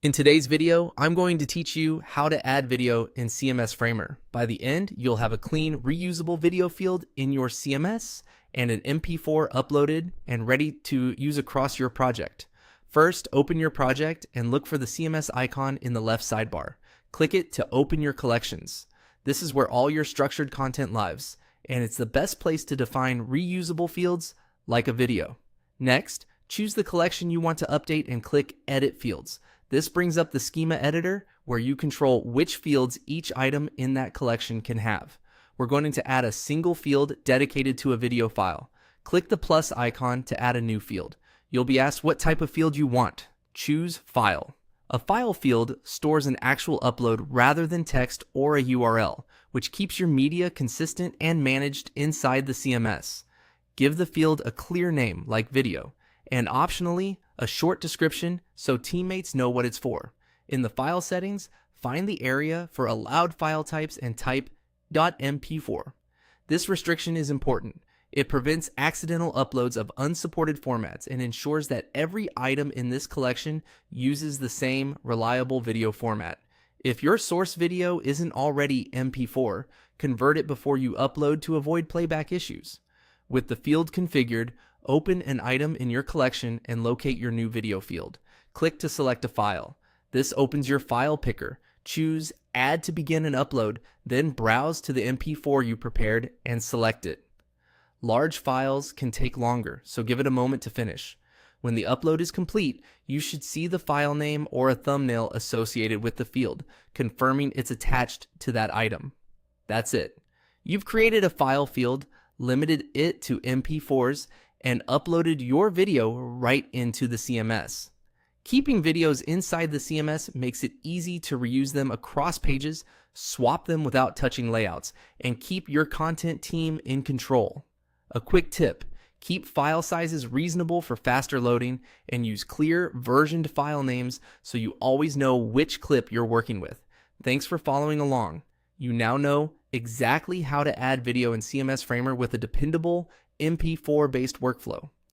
In today's video, I'm going to teach you how to add video in CMS Framer. By the end, you'll have a clean, reusable video field in your CMS and an MP4 uploaded and ready to use across your project. First, open your project and look for the CMS icon in the left sidebar. Click it to open your collections. This is where all your structured content lives, and it's the best place to define reusable fields like a video. Next, choose the collection you want to update and click Edit Fields. This brings up the schema editor where you control which fields each item in that collection can have. We're going to add a single field dedicated to a video file. Click the plus icon to add a new field. You'll be asked what type of field you want. Choose File. A file field stores an actual upload rather than text or a URL, which keeps your media consistent and managed inside the CMS. Give the field a clear name like video, and optionally, a short description so teammates know what it's for. In the file settings, find the area for allowed file types and type .mp4. This restriction is important. It prevents accidental uploads of unsupported formats and ensures that every item in this collection uses the same reliable video format. If your source video isn't already MP4, convert it before you upload to avoid playback issues. With the field configured, open an item in your collection and locate your new video field. Click to select a file. This opens your file picker. Choose Add to begin an upload, then browse to the MP4 you prepared and select it. Large files can take longer, so give it a moment to finish. When the upload is complete, you should see the file name or a thumbnail associated with the field, confirming it's attached to that item. That's it. You've created a file field, limited it to MP4s, and uploaded your video right into the CMS. Keeping videos inside the CMS makes it easy to reuse them across pages, swap them without touching layouts, and keep your content team in control. A quick tip: keep file sizes reasonable for faster loading and use clear, versioned file names so you always know which clip you're working with. Thanks for following along. You now know exactly how to add video in CMS Framer with a dependable MP4-based workflow.